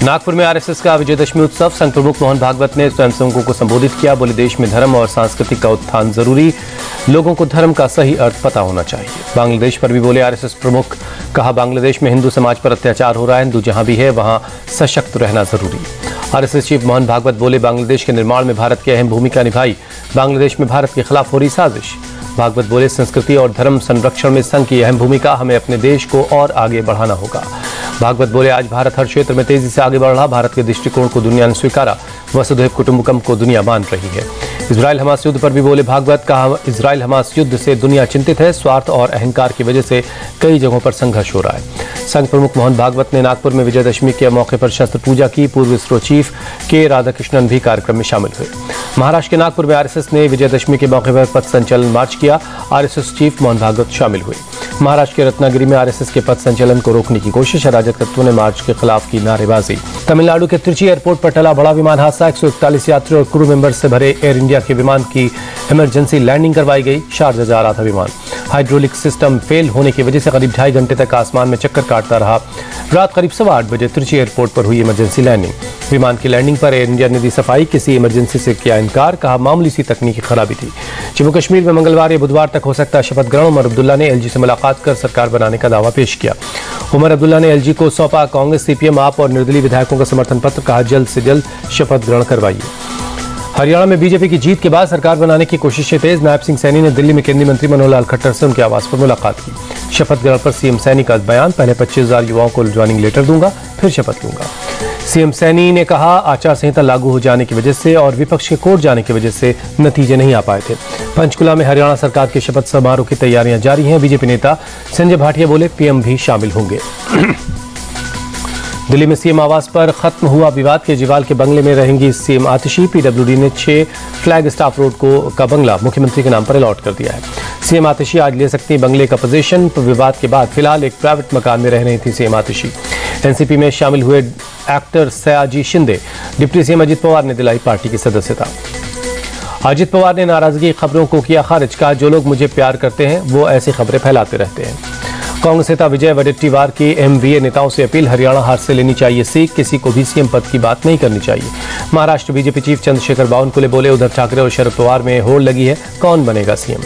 नागपुर में आरएसएस का विजयदशमी उत्सव। संघ प्रमुख मोहन भागवत ने स्वयंसेवकों को संबोधित किया। बोले, देश में धर्म और संस्कृति का उत्थान जरूरी, लोगों को धर्म का सही अर्थ पता होना चाहिए। बांग्लादेश पर भी बोले आरएसएस प्रमुख। कहा, बांग्लादेश में हिंदू समाज पर अत्याचार हो रहा है, हिंदू जहां भी है वहां सशक्त रहना जरूरी। आरएसएस चीफ मोहन भागवत बोले, बांग्लादेश के निर्माण में भारत की अहम भूमिका निभाई, बांग्लादेश में भारत के खिलाफ हो रही साजिश। भागवत बोले, संस्कृति और धर्म संरक्षण में संघ की अहम भूमिका, हमें अपने देश को और आगे बढ़ाना होगा। भागवत बोले, आज भारत हर क्षेत्र में तेजी से आगे बढ़ रहा, भारत के दृष्टिकोण को दुनिया ने स्वीकारा, वसुधैव कुटुंबकम को दुनिया मान रही है। इजराइल हमास युद्ध पर भी बोले भागवत। कहा, इजराइल हमास युद्ध से दुनिया चिंतित है, स्वार्थ और अहंकार की वजह से कई जगहों पर संघर्ष हो रहा है। संघ प्रमुख मोहन भागवत ने नागपुर में विजयदशमी के मौके पर शस्त्र पूजा की। पूर्व इसरो चीफ के राधाकृष्णन भी कार्यक्रम में शामिल हुए। महाराष्ट्र के नागपुर में आरएसएस ने विजयदशमी के मौके पर पथ संचलन मार्च किया। आरएसएस चीफ मोहन भागवत शामिल हुए। महाराष्ट्र के रत्नागिरी में आरएसएस के पथ संचलन को रोकने की कोशिश, अराजक तत्वों ने मार्च के खिलाफ की नारेबाजी। तमिलनाडु के त्रिची एयरपोर्ट पर टला बड़ा विमान हादसा। 141 यात्री और क्रू मेंबर से भरे एयर इंडिया के विमान की इमरजेंसी लैंडिंग करवाई गई। शारजाह जा रहा था विमान, हाइड्रोलिक सिस्टम फेल होने की वजह से करीब 2.5 घंटे तक आसमान में चक्कर काटता रहा। रात करीब 8:15 बजे त्रिची एयरपोर्ट पर हुई इमरजेंसी लैंडिंग। विमान की लैंडिंग पर एयर इंडिया ने दी सफाई, किसी इमरजेंसी से किया इनकार। कहा, मामूली सी तकनीकी खराबी थी। जम्मू कश्मीर में मंगलवार या बुधवार तक हो सकता है शपथ ग्रहण। उमर अब्दुल्ला ने एलजी से मुलाकात कर सरकार बनाने का दावा पेश किया। उमर अब्दुल्ला ने एलजी को सौंपा कांग्रेस, सीपीएम, आप और निर्दलीय विधायकों का समर्थन पत्र। कहा, जल्द से जल्द शपथ ग्रहण करवाइए। हरियाणा में बीजेपी की जीत के बाद सरकार बनाने की कोशिशें तेज। नायब सिंह सैनी ने दिल्ली में केंद्रीय मंत्री मनोहर लाल खट्टर से उनके आवास पर मुलाकात की। शपथ ग्रहण पर सीएम सैनी का बयान, पहले 25,000 युवाओं को ज्वाइनिंग लेटर दूंगा, फिर शपथ लूंगा। सीएम सैनी ने कहा, आचार संहिता लागू हो जाने की वजह से और विपक्ष के कोर्ट जाने की वजह से नतीजे नहीं आ पाए थे। पंचकुला में हरियाणा सरकार के शपथ समारोह की तैयारियां जारी हैं। बीजेपी नेता संजय भाटिया बोले, पीएम भी शामिल होंगे। दिल्ली में सीएम आवास पर खत्म हुआ विवाद। केजरीवाल के बंगले में रहेंगी सीएम आतिशी। पीडब्ल्यूडी ने 6 फ्लैग स्टाफ रोड का बंगला मुख्यमंत्री के नाम पर अलॉट कर दिया है। सीएम आतिशी आज ले सकती बंगले का पोजीशन। विवाद के बाद फिलहाल एक प्राइवेट मकान में रह रही थी सीएम आतिशी। एनसीपी में शामिल हुए actor Sayaji Shinde, deputy CM Ajit Pawar ने दिलाई पार्टी की सदस्यता। अजित पवार ने नाराजगी खबरों को किया खारिज। कहा, जो लोग मुझे प्यार करते हैं वो ऐसी खबरें फैलाते रहते हैं। कांग्रेस नेता विजय वडेट्टीवार की एमवीए नेताओं से अपील, हरियाणा हार से लेनी चाहिए सीख, किसी को भी सीएम पद की बात नहीं करनी चाहिए। महाराष्ट्र बीजेपी चीफ चंद्रशेखर बावनकुले बोले, उद्धव ठाकरे और शरद पवार में होड़ लगी है, कौन बनेगा सीएम।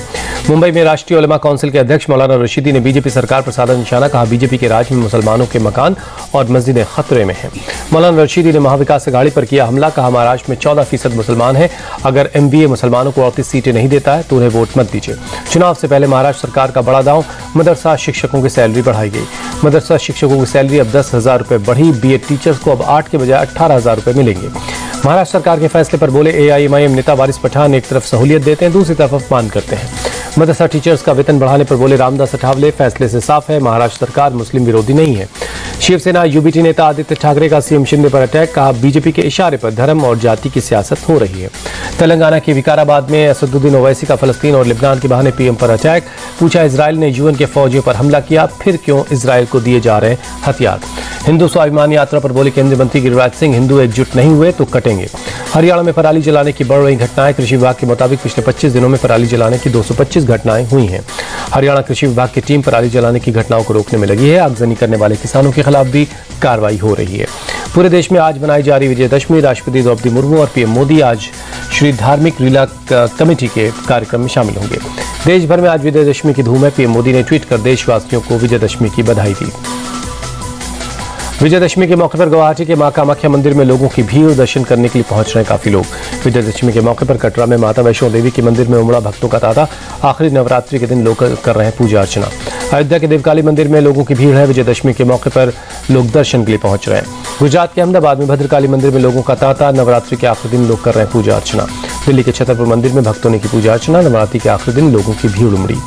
मुंबई में राष्ट्रीय उलेमा काउंसिल के अध्यक्ष मौलाना रशीदी ने बीजेपी सरकार पर साधा निशाना। कहा, बीजेपी के राज में मुसलमानों के मकान और मस्जिदें खतरे में हैं। मौलाना रशीदी ने महाविकास अघाड़ी पर किया हमला। कहा, महाराष्ट्र में 14% मुसलमान हैं, अगर एमवीए मुसलमानों को 38 सीटें नहीं देता है तो उन्हें वोट मत दीजिए। चुनाव से पहले महाराष्ट्र सरकार का बड़ा दांव, मदरसा शिक्षकों की सैलरी बढ़ाई गई। मदरसा शिक्षकों की सैलरी अब 10,000 रुपए बढ़ी। बीएड टीचर्स को अब 8 के बजाय 18,000 रुपए मिलेंगे। महाराष्ट्र सरकार के फैसले पर बोले एआईएमआईएम नेता वारिस पठान, एक तरफ सहूलियत देते हैं, दूसरी तरफ अपमान करते हैं। मदरसा टीचर्स का वेतन बढ़ाने पर बोले रामदास अठावले, फैसले से साफ है महाराष्ट्र सरकार मुस्लिम विरोधी नहीं है। शिवसेना यूबीटी नेता आदित्य ठाकरे का सीएम शिंदे पर अटैक। कहा, बीजेपी के इशारे पर धर्म और जाति की सियासत हो रही है। तेलंगाना के विकाराबाद में असदुद्दीन ओवैसी का फलस्तीन और लेबनान के बहाने पीएम पर अटैक। पूछा, इजराइल ने यूएन के फौजियों पर हमला किया, फिर क्यों इजराइल को दिए जा रहे हथियार। हिंदू स्वाभिमान यात्रा पर बोले केंद्रीय मंत्री गिरिराज सिंह, हिंदू एकजुट नहीं हुए तो कटेंगे। हरियाणा में पराली जलाने की बढ़ रही घटनाएं। कृषि विभाग के मुताबिक पिछले 25 दिनों में पराली जलाने की 225 घटनाएं हुई हैं। हरियाणा कृषि विभाग की टीम पराली जलाने की घटनाओं को रोकने में लगी है। आगजनी करने वाले किसानों के खिलाफ भी कार्रवाई हो रही है। पूरे देश में आज मनाई जा रही विजयदशमी। राष्ट्रपति द्रौपदी मुर्मू और पीएम मोदी आज श्री धार्मिक लीला कमेटी के कार्यक्रम में शामिल होंगे। देश भर में आज विजयदशमी की धूम है। पीएम मोदी ने ट्वीट कर देशवासियों को विजयदशमी की बधाई दी। विजयदशमी के मौके पर गुवाहाटी के मां कामाख्या मंदिर में लोगों की भीड़, दर्शन करने के लिए पहुंच रहे हैं काफी लोग। विजयदशमी के मौके पर कटरा में माता वैष्णो देवी के मंदिर में उमड़ा भक्तों का तांता। आखिरी नवरात्रि के दिन लोग कर रहे हैं पूजा अर्चना। अयोध्या के देवकाली मंदिर में लोगों की भीड़ है। विजयदशमी के मौके पर लोग दर्शन के लिए पहुंच रहे हैं। गुजरात के अहमदाबाद में भद्रकाली मंदिर में लोगों का तांता। नवरात्रि के आखिरी दिन लोग कर रहे हैं पूजा अर्चना। दिल्ली के छतरपुर मंदिर में भक्तों ने की पूजा अर्चना। नवरात्रि के आखिरी दिन लोगों की भीड़ उमड़ी।